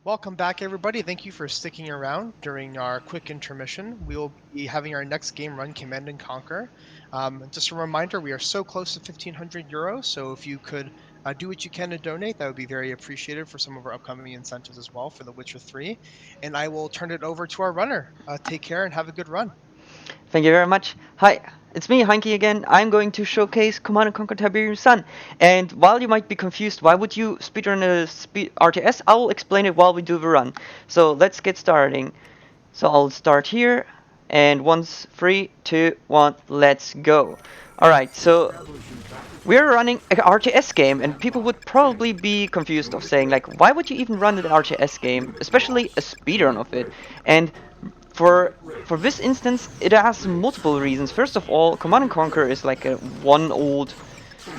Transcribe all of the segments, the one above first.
Welcome back, everybody. Thank you for sticking around during our quick intermission. We will be having our next game run, Command and Conquer. Just a reminder, we are so close to 1,500 euros, so if you could do what you can to donate, that would be very appreciated for some of our upcoming incentives as well for The Witcher 3. And I will turn it over to our runner. Take care and have a good run. Thank you very much. Hi, it's me, Heinki again. I'm going to showcase Command and Conquer Tiberian Sun. And while you might be confused, why would you speedrun a RTS? I'll explain it while we do the run. So let's get starting. So I'll start here, and once, 3, 2, 1, let's go. Alright, so we're running an RTS game, and people would probably be confused of saying, like, why would you even run an RTS game, especially a speedrun of it? And for for this instance, it has multiple reasons. First of all, Command and Conquer is like a one old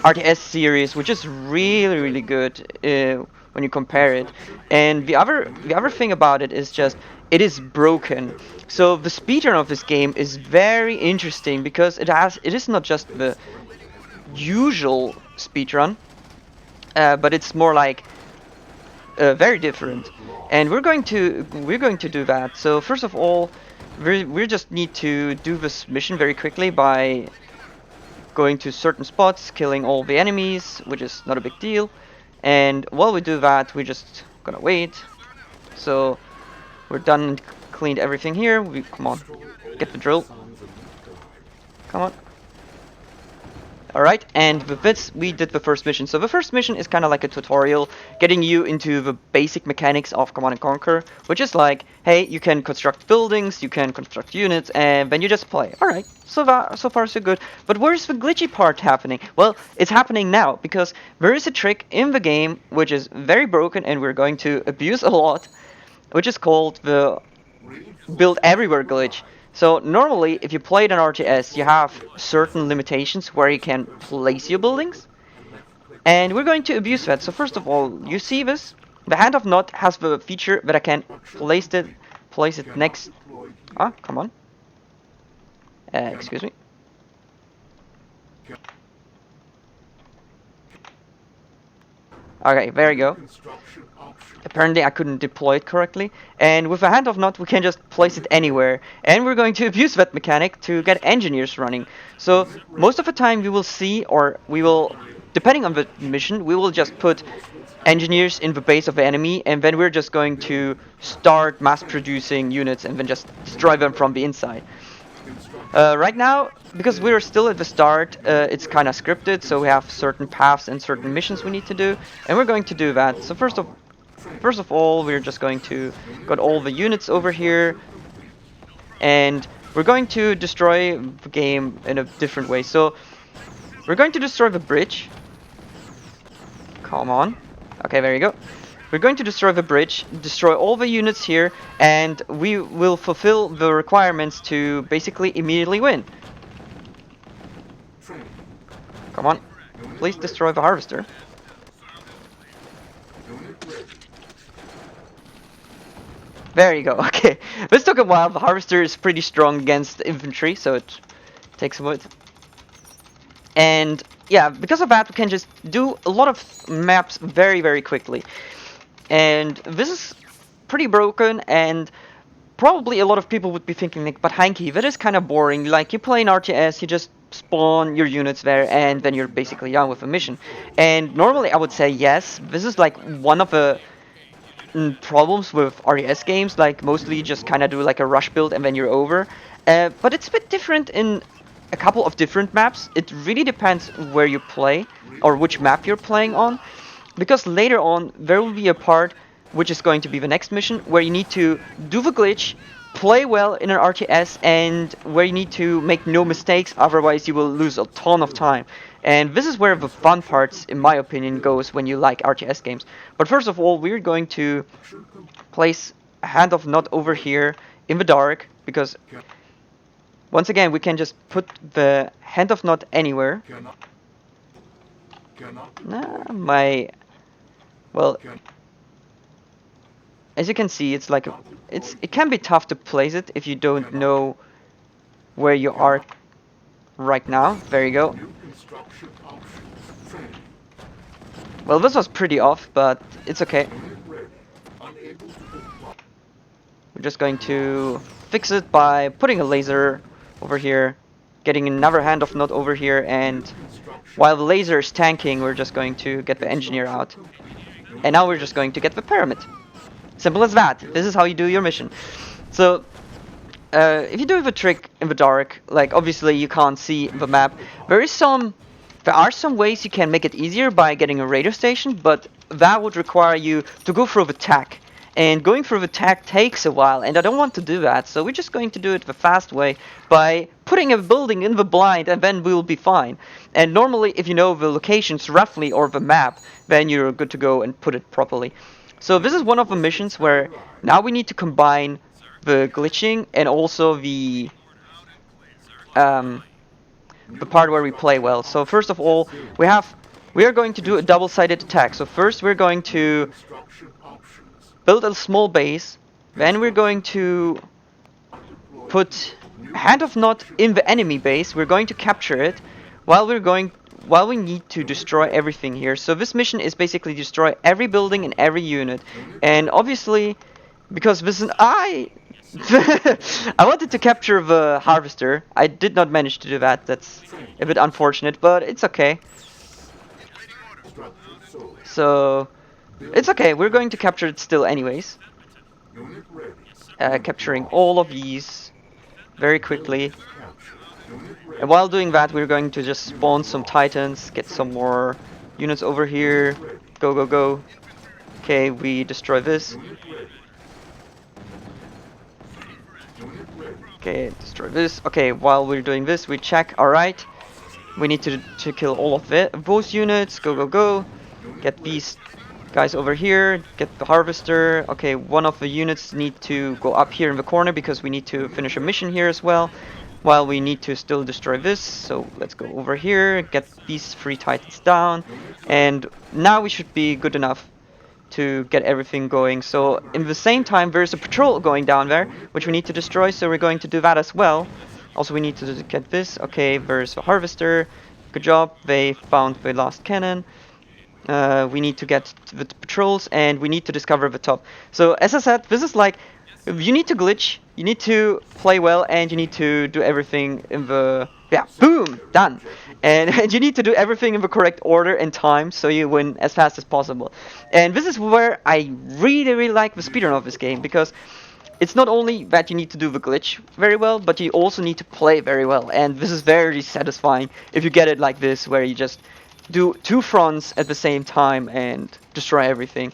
RTS series, which is really good when you compare it. And the other thing about it is just it is broken. So the speedrun of this game is very interesting because it is not just the usual speedrun, but it's more like very different. And we're going to do that. So first of all, we just need to do this mission very quickly by going to certain spots, killing all the enemies, which is not a big deal. And while we do that, we're just gonna wait. So we're done and cleaned everything here. Come on, get the drill. Come on. Alright, and with this, we did the first mission. So the first mission is kind of like a tutorial, getting you into the basic mechanics of Command & Conquer, which is like, hey, you can construct buildings, you can construct units, and then you just play. Alright, so far so good. But where's the glitchy part happening? Well, it's happening now, because there is a trick in the game, which is very broken, and we're going to abuse a lot, which is called the build everywhere glitch. So normally, if you play an RTS, you have certain limitations where you can place your buildings, and we're going to abuse that. So first of all, you see this? The hand of Nod has the feature that I can place it next. Ah, come on. Excuse me. Okay, there you go. Apparently I couldn't deploy it correctly. And with a hand of Nod we can just place it anywhere. And we're going to abuse that mechanic to get engineers running. So most of the time we will see, or we will, depending on the mission, we will just put engineers in the base of the enemy, and then we're just going to start mass producing units and then just destroy them from the inside. Right now, because we're still at the start, it's kind of scripted, so we have certain paths and certain missions we need to do, and we're going to do that. So first of all, we're just going to got all the units over here, and we're going to destroy the game in a different way. So we're going to destroy the bridge. Come on. Okay, there you go. We're going to destroy the bridge, destroy all the units here, and we will fulfill the requirements to basically immediately win. Come on. Please destroy the harvester. There you go. Okay. This took a while. The harvester is pretty strong against infantry, so it takes a bit. And yeah, because of that, we can just do a lot of maps very quickly. And this is pretty broken, and probably a lot of people would be thinking, like, but Heinki, that is kind of boring. Like, you play an RTS, you just spawn your units there, and then you're basically done with a mission. And normally I would say yes, this is like one of the problems with RTS games. Like, mostly you just kind of do like a rush build and then you're over. But it's a bit different in a couple of different maps. It really depends where you play, or which map you're playing on. Because later on, there will be a part, which is going to be the next mission, where you need to do the glitch, play well in an RTS, and where you need to make no mistakes, otherwise you will lose a ton of time. And this is where the fun parts, in my opinion, goes when you like RTS games. But first of all, we're going to place a hand of Nod over here in the dark, because once again, we can just put the hand of Nod anywhere. Well, as you can see, it's like it can be tough to place it if you don't know where you are right now. There you go. Well, this was pretty off, but it's okay. just going to fix it by putting a laser over here, getting another handoff node over here, and while the laser is tanking, we're just going to get the engineer out. And now we're just going to get the pyramid. Simple as that. This is how you do your mission. So, if you do the trick in the dark, like obviously you can't see the map, there are some ways you can make it easier by getting a radio station, but that would require you to go through the tag. And going through the tag takes a while, and I don't want to do that, so we're just going to do it the fast way by putting a building in the blind, and then we'll be fine. And normally, if you know the locations roughly or the map, then you're good to go and put it properly. So this is one of the missions where now we need to combine the glitching and also the part where we play well. So first of all, we are going to do a double-sided attack. So first we're going to build a small base, then we're going to put a hand of knot in the enemy base. We're going to capture it while we need to destroy everything here. So this mission is basically destroy every building and every unit. And obviously, because this is I wanted to capture the harvester. I did not manage to do that. That's a bit unfortunate, but it's okay. So it's okay. We're going to capture it still anyways. Capturing all of these very quickly. And while doing that, we're going to just spawn some titans, get some more units over here. Go, go, go. Okay, we destroy this. Okay, destroy this. Okay, while we're doing this, we check. Alright. We need to kill all of those units. Go, go, go. Get these guys over here. Get the harvester. Okay, one of the units need to go up here in the corner because we need to finish a mission here as well. While we need to still destroy this. So let's go over here. Get these 3 titans down. And now we should be good enough to get everything going. So in the same time, there's a patrol going down there, which we need to destroy, so we're going to do that as well. Also, we need to get this. Okay, there's the harvester. Good job, they found the last cannon. We need to get to the patrols, and we need to discover the top. So as I said, this is like, you need to glitch, you need to play well, and you need to do everything in the... Yeah, boom! Done! And you need to do everything in the correct order and time, so you win as fast as possible. And this is where I really, really like the speedrun of this game, because it's not only that you need to do the glitch very well, but you also need to play very well. And this is very satisfying if you get it like this, where you just do 2 fronts at the same time and destroy everything.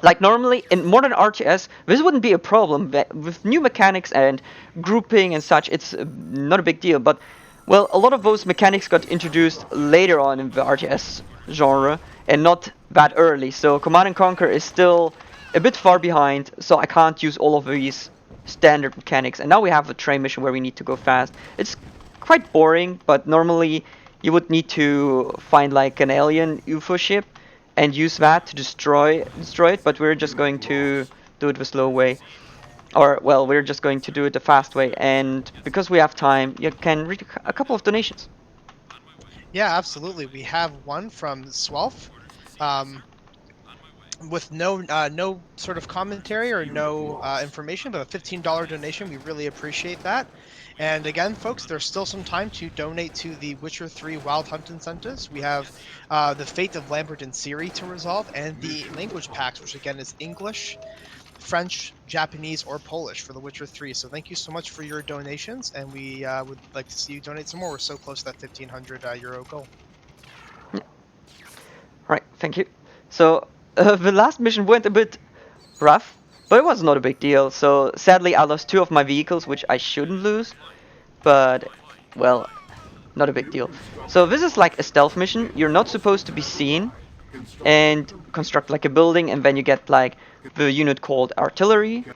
Like normally in modern RTS, this wouldn't be a problem. With new mechanics and grouping and such, it's not a big deal. But, well, a lot of those mechanics got introduced later on in the RTS genre and not that early. So Command & Conquer is still a bit far behind, so I can't use all of these standard mechanics. And now we have a train mission where we need to go fast. It's quite boring, but normally you would need to find like an alien UFO ship and use that to destroy it, but we're just going to do it the slow way. Or, well, we're just going to do it the fast way, and because we have time, you can read a couple of donations. Yeah, absolutely. We have one from Swelf, with no sort of commentary or no information, but a $15 donation. We really appreciate that. And again, folks, there's still some time to donate to the Witcher 3 Wild Hunt incentives. We have the fate of Lambert and Ciri to resolve, and the language packs, which again is English, French, Japanese, or Polish for The Witcher 3. So thank you so much for your donations, and we would like to see you donate some more. We're so close to that 1,500 euro goal. Right, thank you. So the last mission went a bit rough, but it was not a big deal. So sadly, I lost 2 of my vehicles, which I shouldn't lose, but well, not a big deal. So this is like a stealth mission. You're not supposed to be seen, and construct like a building, and then you get like the unit called artillery.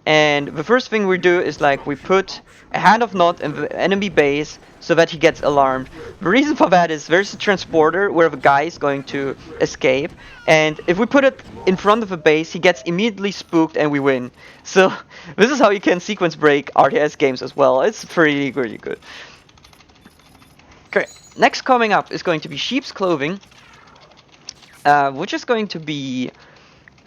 And the first thing we do is like we put a hand of knot in the enemy base so that he gets alarmed. The reason for that is there's a transporter where the guy is going to escape, and if we put it in front of the base, he gets immediately spooked and we win. So this is how you can sequence break RTS games as well. It's pretty good. Okay, next coming up is going to be Sheep's Clothing, which is going to be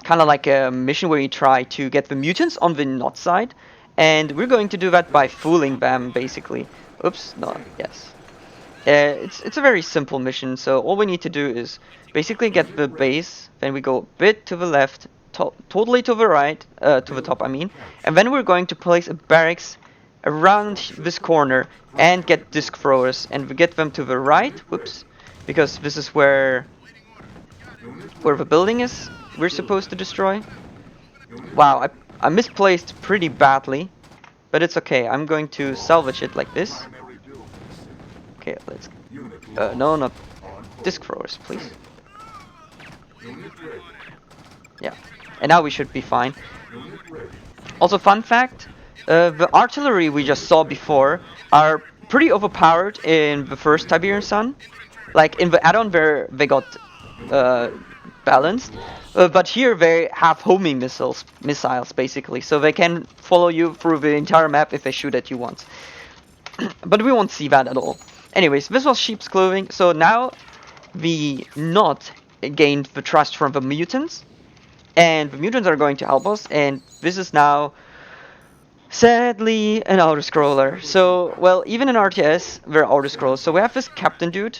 kind of like a mission where you try to get the mutants on the not side, and we're going to do that by fooling them, basically. Oops, no, yes. It's a very simple mission, so all we need to do is basically get the base, then we go a bit to the left, totally to the right, to the top I mean, and then we're going to place a barracks around this corner and get disc throwers, and we get them to the right, whoops, because this is where the building is we're supposed to destroy. Wow, I misplaced pretty badly, but it's okay, I'm going to salvage it like this. Okay, let's... no, not disc throwers, please. Yeah, and now we should be fine. Also, fun fact, the artillery we just saw before are pretty overpowered in the first Tiberian Sun. Like, in the add-on where they got balanced. But here they have homing missiles, basically, so they can follow you through the entire map if they shoot at you once. But we won't see that at all. Anyways, this was sheep's clothing, so now we not gained the trust from the mutants, and the mutants are going to help us, and this is now sadly an auto-scroller. So, well, even in RTS, we're auto-scrollers, so we have this captain dude,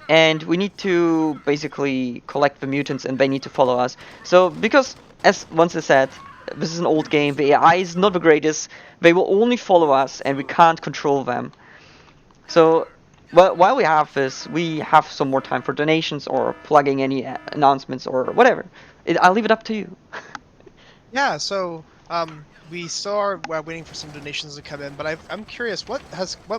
and we need to basically collect the mutants and they need to follow us. So, because, as once I said, this is an old game, the AI is not the greatest, they will only follow us and we can't control them. So, well, while we have this, we have some more time for donations or plugging any announcements or whatever. I'll leave it up to you. Yeah, so we still are waiting for some donations to come in, but I'm curious, what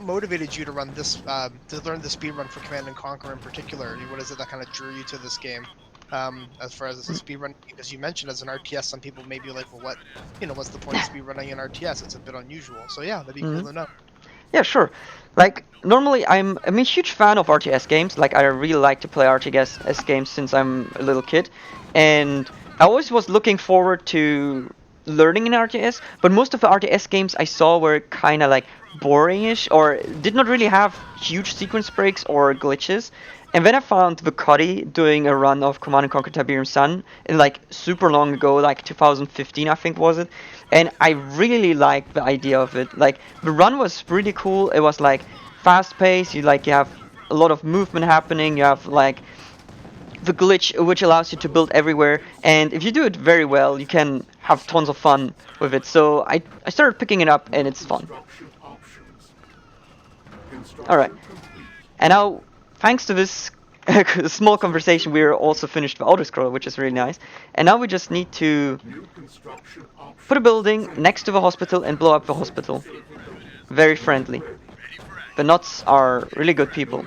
motivated you to run this to learn the speed run for Command and Conquer in particular? What is it that kind of drew you to this game? As far as the speed run, as you mentioned, as an RTS, some people may be like, well, what's the point of speed running in RTS? It's a bit unusual. So yeah, that'd be cool to know. Yeah, sure. Like, normally I'm a huge fan of RTS games. Like, I really like to play RTS games since I'm a little kid. And I always was looking forward to learning in RTS, but most of the RTS games I saw were kind of like boringish or did not really have huge sequence breaks or glitches. And then I found the Cuddy doing a run of Command & Conquer Tiberian Sun in like super long ago, like 2015 I think was it. And I really liked the idea of it. Like, the run was really cool. It was like fast paced, you have a lot of movement happening, you have like the glitch which allows you to build everywhere, and if you do it very well you can have tons of fun with it. So I started picking it up and it's fun. Alright, and now thanks to this small conversation we're also finished the auto-scroll, which is really nice, and now we just need to put a building next to the hospital and blow up the hospital. Very friendly. The Knots are really good people.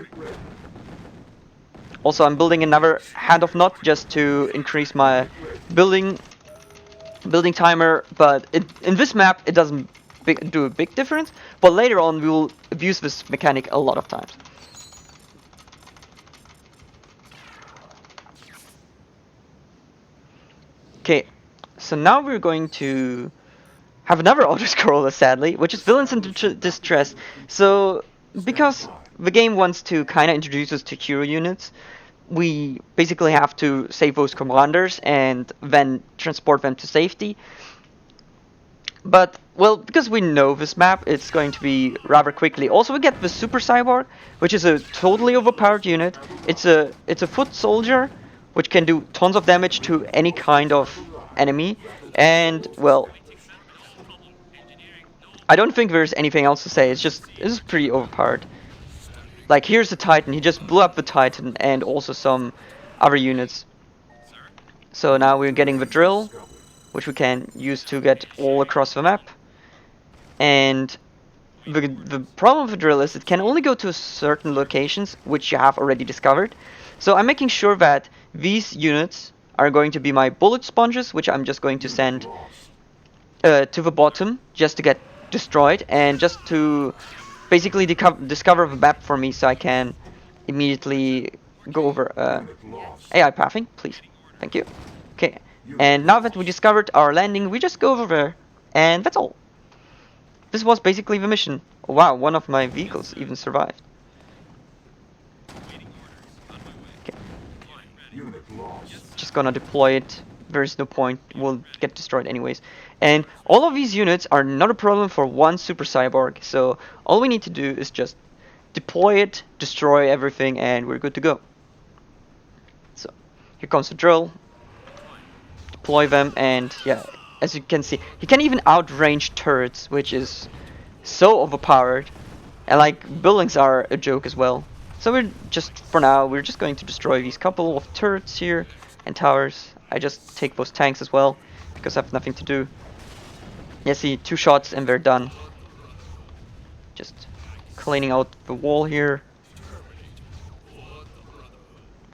Also, I'm building another Hand of Knot just to increase my building timer, but in this map it doesn't do a big difference, but later on we will abuse this mechanic a lot of times. Okay, so now we're going to have another auto-scroller, sadly, which is Villains in Distress. So, because the game wants to kind of introduce us to hero units, we basically have to save those commanders and then transport them to safety. But, well, because we know this map, it's going to be rather quickly. Also, we get the Super Cyborg, which is a totally overpowered unit. It's a foot soldier, which can do tons of damage to any kind of enemy. And, well, I don't think there's anything else to say. It's pretty overpowered. Like, here's the Titan. He just blew up the Titan and also some other units. So now we're getting the drill, which we can use to get all across the map. And the problem with the drill is it can only go to certain locations, which you have already discovered. So I'm making sure that these units are going to be my bullet sponges, which I'm just going to send to the bottom just to get destroyed and just to basically discover the map for me so I can immediately go over AI pathing, please. Thank you. Okay, and now that we discovered our landing, we just go over there, and that's all. This was basically the mission. Oh, wow, one of my vehicles even survived. Okay. Just gonna deploy it there's no point. We'll get destroyed anyways. And all of these units are not a problem for one super cyborg. So all we need to do is just deploy it, destroy everything, and we're good to go. So here comes the drill. Deploy them, and yeah, as you can see, he can even outrange turrets, which is so overpowered. And like buildings are a joke as well. So we're just, for now, we're just going to destroy these couple of turrets here and towers. I just take those tanks as well because I have nothing to do. Yeah, see, 2 shots and they're done. Just cleaning out the wall here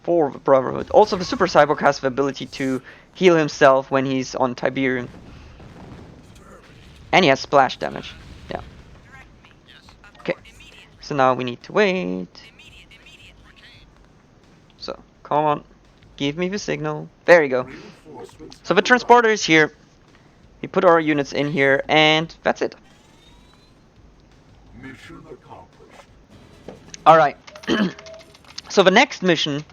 for the Brotherhood. Also, the Super Cyborg has the ability to heal himself when he's on Tiberian. And he has splash damage. Yeah. Okay. So now we need to wait. So, come on. Give me the signal. There you go. So the transporter is here. We put our units in here, and that's it. Mission accomplished. Alright. So the next mission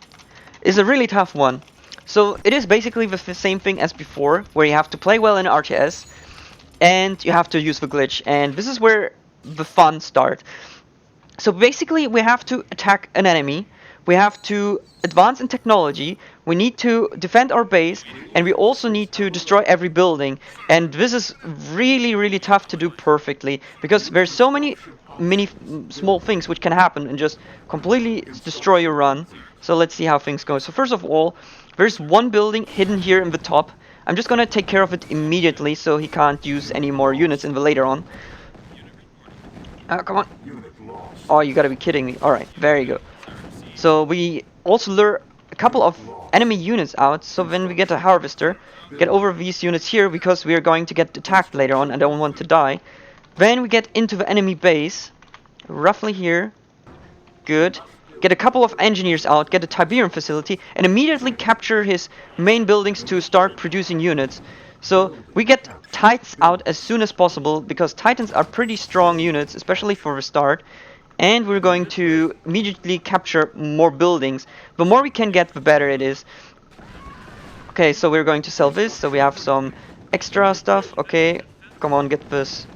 is a really tough one. So it is basically the same thing as before, where you have to play well in RTS, and you have to use the glitch, and this is where the fun starts. So basically we have to attack an enemy, we have to advance in technology, we need to defend our base, and we also need to destroy every building. And this is really tough to do perfectly, because there's so many small things which can happen and just completely destroy your run. So let's see how things go. So first of all, there's one building hidden here in the top. I'm just gonna take care of it immediately so he can't use any more units in the later on. Come on. Oh, you gotta be kidding me. Alright, there you go. So we also lure a couple of enemy units out, so when we get a harvester, get over these units here because we are going to get attacked later on. I don't want to die. Then we get into the enemy base, roughly here. Good. Get a couple of engineers out, get a Tiberian facility, and immediately capture his main buildings to start producing units. So we get Titans out as soon as possible, because Titans are pretty strong units, especially for the start. And we're going to immediately capture more buildings. The more we can get, the better it is. Okay, so we're going to sell this, so we have some extra stuff. Okay, come on, get this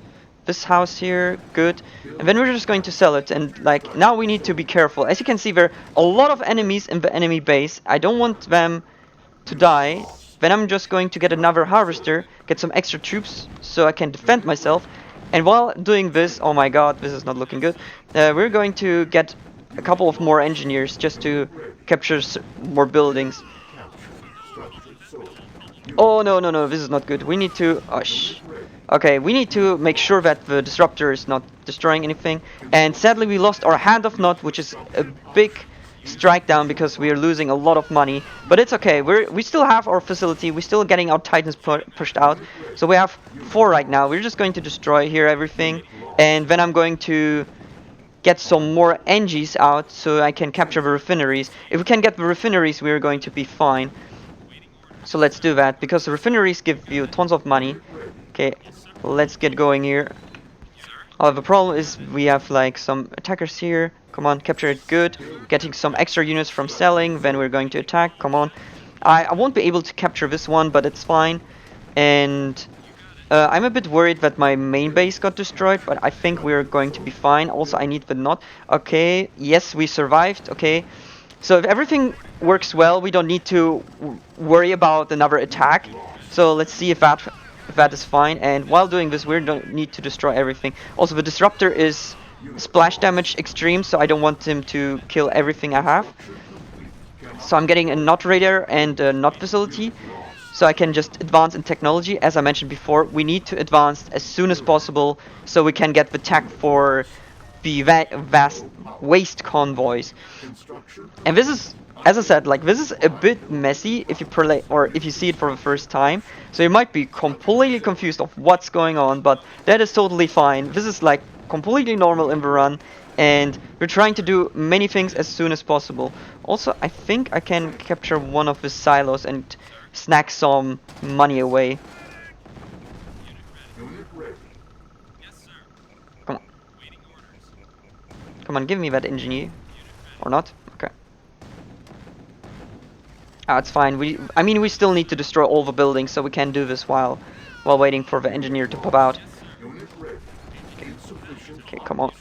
house here. Good. And then we're just going to sell it, and like now we need to be careful. As you can see, there are a lot of enemies in the enemy base. I don't want them to die. Then I'm just going to get another harvester, get some extra troops so I can defend myself. And while doing this, oh my god, this is not looking good. We're going to get a couple of more engineers just to capture more buildings. Oh no, this is not good. We need to... Oh, okay, we need to make sure that the disruptor is not destroying anything. And sadly we lost our hand of nut, which is a big strike down because we are losing a lot of money. But it's okay, we still have our facility, we're still getting our Titans pushed out. So we have 4 right now. We're just going to destroy here everything. And then I'm going to get some more NGs out so I can capture the refineries. If we can get the refineries, we're going to be fine. So let's do that, because the refineries give you tons of money. Okay, let's get going here. The problem is we have like some attackers here. Come on, capture it. Good. Getting some extra units from selling. Then we're going to attack. Come on. I won't be able to capture this one, but it's fine. And I'm a bit worried that my main base got destroyed, but I think we're going to be fine. Also, I need the knot. Okay, yes, we survived. Okay. So if everything works well, we don't need to worry about another attack. So let's see if that is fine. And while doing this, we don't need to destroy everything. Also, the disruptor is splash damage extreme, so I don't want him to kill everything I have. So I'm getting a knot radar and a knot facility, so I can just advance in technology. As I mentioned before, we need to advance as soon as possible so we can get the tech for the vast waste convoys. And this is, as I said, like this is a bit messy if you play or if you see it for the first time. So you might be completely confused of what's going on, but that is totally fine. This is like completely normal in the run, and we're trying to do many things as soon as possible. Also, I think I can capture one of the silos and snack some money away. Come on. Come on, give me that engineer. Or not? Okay. It's fine. I mean, we still need to destroy all the buildings, so we can do this while waiting for the engineer to pop out. Okay, come on.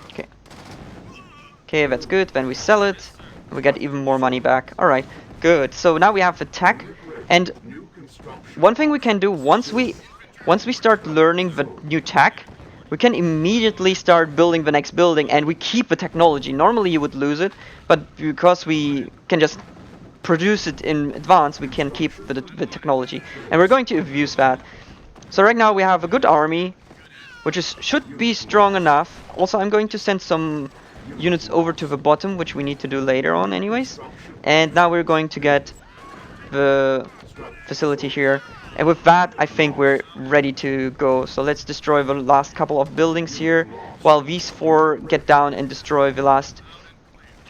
Okay. Okay, that's good. Then we sell it, and we get even more money back. All right, good. So now we have the tech, and one thing we can do once we start learning the new tech, we can immediately start building the next building, and we keep the technology. Normally you would lose it, but because we can just produce it in advance, we can keep the technology, and we're going to abuse that. So right now we have a good army, which should be strong enough. Also, I'm going to send some units over to the bottom, which we need to do later on anyways. And now we're going to get the facility here. And with that, I think we're ready to go. So let's destroy the last couple of buildings here, while these four get down and destroy the last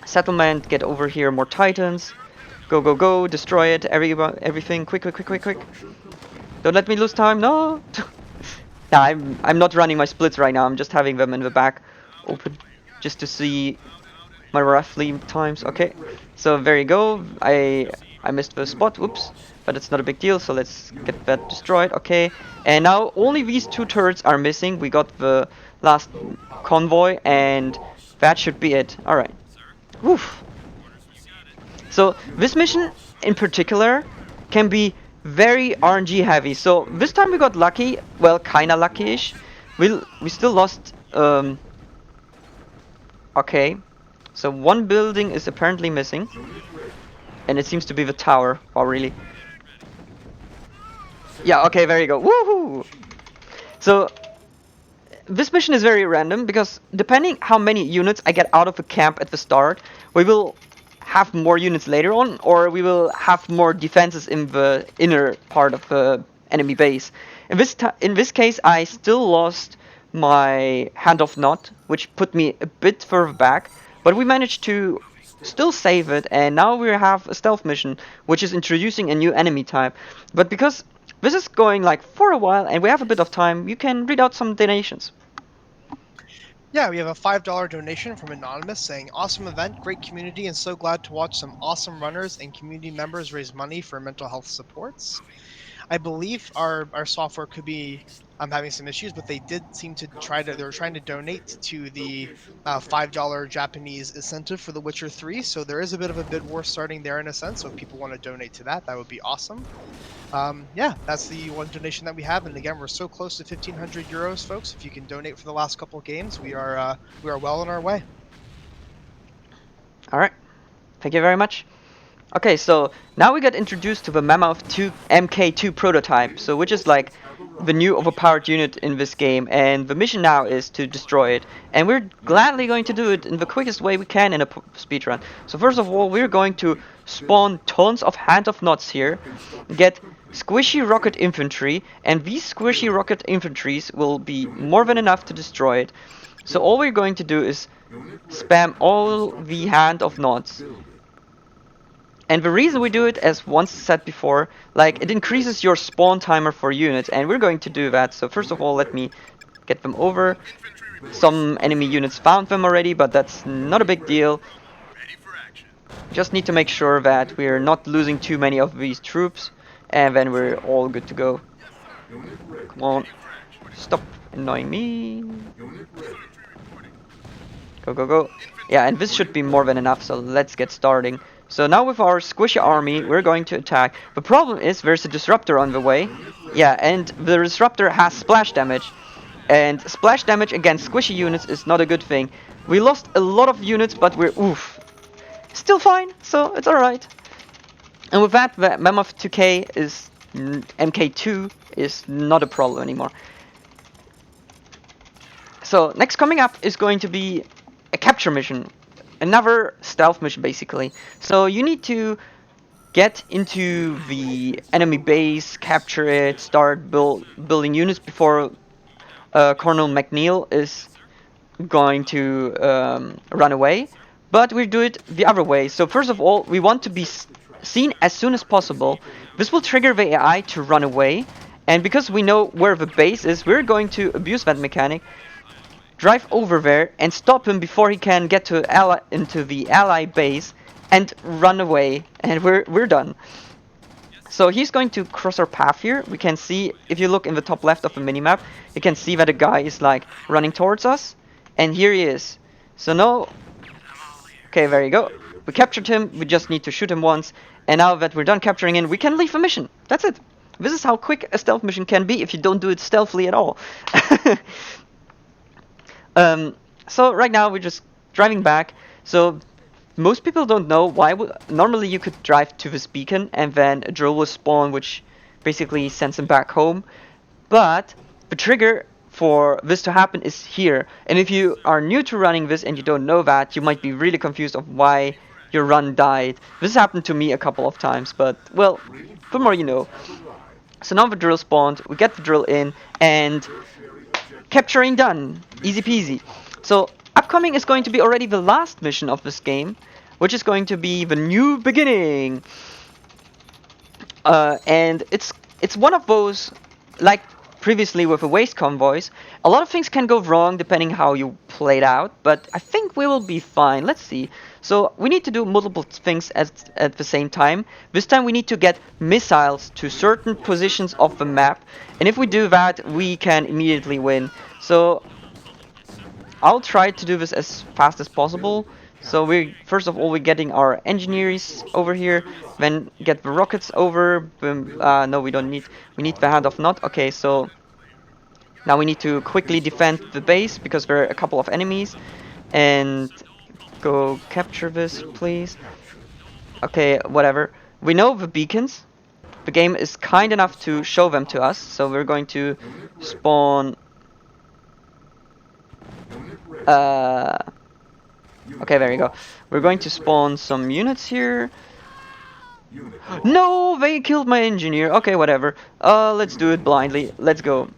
settlement. Get over here, more titans. Go, go, go, destroy it, everything, quick, quick, quick, quick, quick. Don't let me lose time, no! Nah, I'm not running my splits right now, I'm just having them in the back open, just to see my roughly times. Okay, so there you go, I missed the spot, whoops, but it's not a big deal, so let's get that destroyed. Okay, and now only these two turrets are missing. We got the last convoy, and that should be it. Alright, woof. So this mission in particular can be very RNG heavy. So this time we got lucky, well, kinda lucky-ish. We still lost. Okay, so one building is apparently missing, and it seems to be the tower. Oh, really? Yeah. Okay, there you go. Woohoo! So this mission is very random because depending how many units I get out of the camp at the start, we will have more units later on, or we will have more defenses in the inner part of the enemy base. In this case, I still lost my handoff knot, which put me a bit further back, but we managed to still save it, and now we have a stealth mission, which is introducing a new enemy type. But because this is going like for a while, and we have a bit of time, you can read out some donations. Yeah, we have a $5 donation from Anonymous saying, awesome event, great community, and so glad to watch some awesome runners and community members raise money for mental health supports. I believe our software could be having some issues, but they did seem to they were trying to donate to the $5 Japanese incentive for The Witcher 3, so there is a bit of a bid war starting there in a sense, so if people want to donate to that, that would be awesome. Yeah, that's the one donation that we have, and again, we're so close to 1,500 euros, folks. If you can donate for the last couple of games, we are well on our way. All right, thank you very much. Okay, so now we get introduced to the Mammoth 2 MK2 prototype, so which is like the new overpowered unit in this game, and the mission now is to destroy it, and we're gladly going to do it in the quickest way we can in a speedrun. So first of all, we're going to spawn tons of handoff knots here, get squishy rocket infantry, and these squishy rocket infantries will be more than enough to destroy it. So all we're going to do is spam all the handoff knots. And the reason we do it, as once said before, like, it increases your spawn timer for units, and we're going to do that. So first of all, let me get them over. Some enemy units found them already, but that's not a big deal. Just need to make sure that we're not losing too many of these troops, and then we're all good to go. Come on, stop annoying me. Go, go, go. Yeah, and this should be more than enough, so let's get starting. So now with our squishy army, we're going to attack. The problem is there's a disruptor on the way. Yeah, and the disruptor has splash damage. And splash damage against squishy units is not a good thing. We lost a lot of units, but we're still fine, so it's alright. And with that, the Mammoth 2K is MK2 is not a problem anymore. So next coming up is going to be a capture mission. Another stealth mission, basically. So you need to get into the enemy base, capture it, start building units before Colonel McNeil is going to run away. But we do it the other way. So first of all, we want to be seen as soon as possible. This will trigger the AI to run away. And because we know where the base is, we're going to abuse that mechanic. drive over there and stop him before he can get into the ally base and run away, and we're done. So he's going to cross our path here. We can see, if you look in the top left of the minimap, you can see that a guy is like running towards us, and here he is. So now, okay, there you go. We captured him. We just need to shoot him once, and now that we're done capturing him, we can leave the mission. That's it. This is how quick a stealth mission can be if you don't do it stealthily at all. So right now we're just driving back. So most people don't know why. Normally you could drive to this beacon and then a drill will spawn, which basically sends him back home. But the trigger for this to happen is here. And if you are new to running this and you don't know that, you might be really confused of why your run died. This happened to me a couple of times, but well, the more you know. So now the drill spawned, we get the drill in, and capturing done. Easy peasy. So upcoming is going to be already the last mission of this game, which is going to be the new beginning. And it's one of those, like previously with the waste convoys, a lot of things can go wrong depending how you play it out, but I think we will be fine. Let's see. So we need to do multiple things at the same time. This time we need to get missiles to certain positions of the map, and if we do that, we can immediately win. So I'll try to do this as fast as possible. So we first of all we're getting our engineers over here, then get the rockets over. No, we don't need. We need the hand of not. Okay, so now we need to quickly defend the base because there are a couple of enemies, and go capture this, please. Okay, whatever. We know the beacons. The game is kind enough to show them to us, so we're going to spawn. Okay, there you go. We're going to spawn some units here. No, they killed my engineer. Okay, whatever. Let's do it blindly. Let's go.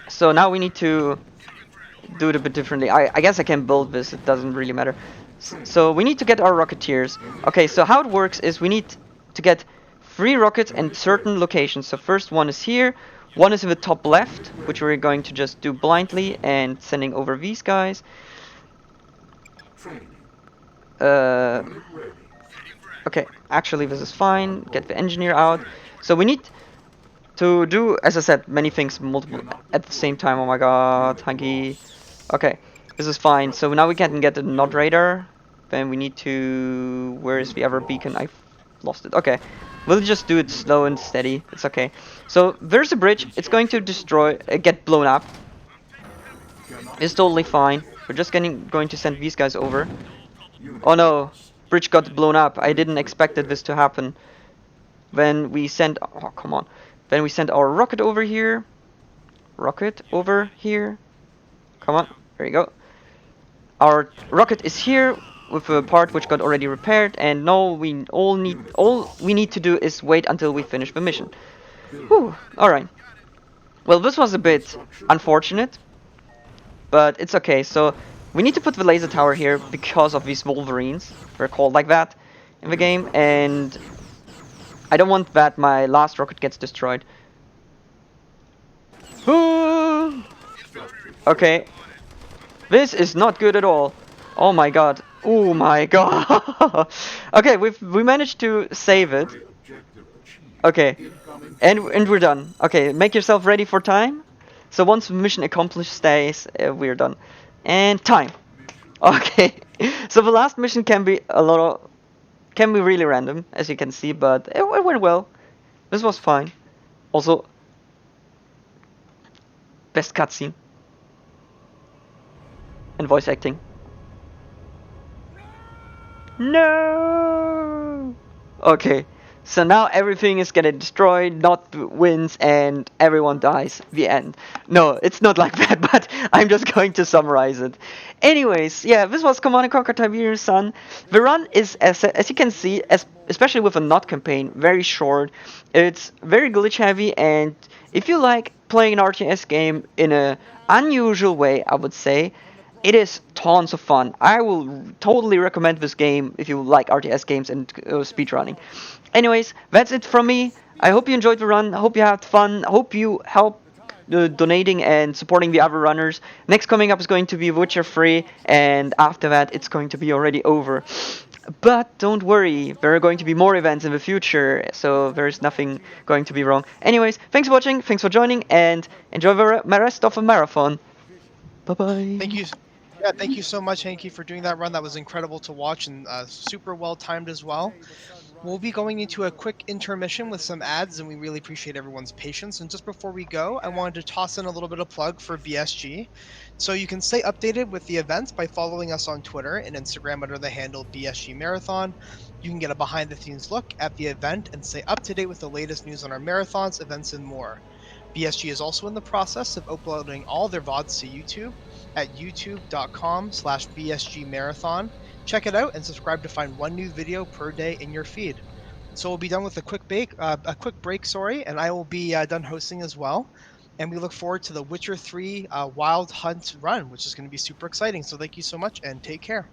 So now we need to do it a bit differently. I guess I can build this. It doesn't really matter. So we need to get our rocketeers. Okay, so how it works is we need to get 3 rockets in certain locations. So first one is here. One is in the top left, which we're going to just do blindly and sending over these guys. Okay, actually this is fine. Get the engineer out. So we need to do, as I said, many things multiple at the same time. Oh my god, heinki. Okay, this is fine. So now we can get the nod radar. Then we need to... Where is the other beacon? I've lost it. Okay, we'll just do it slow and steady. It's okay. So there's a bridge. It's going to get blown up. It's totally fine. We're just going to send these guys over. Oh no, bridge got blown up. I didn't expect this to happen. Then we send... Oh, come on. Then we send our rocket over here. Rocket over here. Come on, there you go. Our rocket is here with a part which got already repaired, and now all we need to do is wait until we finish the mission. Whew, alright. Well, this was a bit unfortunate, but it's okay. So we need to put the laser tower here because of these Wolverines. They're called like that in the game, and I don't want that my last rocket gets destroyed. Okay. This is not good at all. Oh my god. Oh my god. Okay, we managed to save it. Okay. And we're done. Okay, make yourself ready for time. So once mission accomplished stays, we're done. And time. Okay. So the last mission can be really random, as you can see, but it went well. This was fine. Also, best cutscene. And voice acting. No! Okay, so now everything is getting destroyed, not wins, and everyone dies. The end. No, it's not like that, but I'm just going to summarize it. Anyways, yeah, this was Command & Conquer Tiberian Sun. The run is, as you can see, especially with a not campaign, very short. It's very glitch heavy, and if you like playing an RTS game in an unusual way, I would say, it is tons of fun. I will totally recommend this game if you like RTS games and speedrunning. Anyways, that's it from me. I hope you enjoyed the run. I hope you had fun. I hope you helped donating and supporting the other runners. Next coming up is going to be Witcher 3, and after that it's going to be already over. But don't worry, there are going to be more events in the future, so there's nothing going to be wrong. Anyways, thanks for watching, thanks for joining, and enjoy the rest of the marathon. Bye Thank bye. you. Yeah, thank you so much, Hanky, for doing that run. That was incredible to watch and super well timed as well. We'll be going into a quick intermission with some ads, and we really appreciate everyone's patience. And just before we go, I wanted to toss in a little bit of plug for BSG. So you can stay updated with the events by following us on Twitter and Instagram under the handle BSG Marathon. You can get a behind the scenes look at the event and stay up to date with the latest news on our marathons, events, and more. BSG is also in the process of uploading all their VODs to YouTube at youtube.com/BSG Marathon. Check it out and subscribe to find one new video per day in your feed. So we'll be done with a quick break, sorry, and I will be done hosting as well. And we look forward to the Witcher 3 Wild Hunt run, which is going to be super exciting. So thank you so much and take care.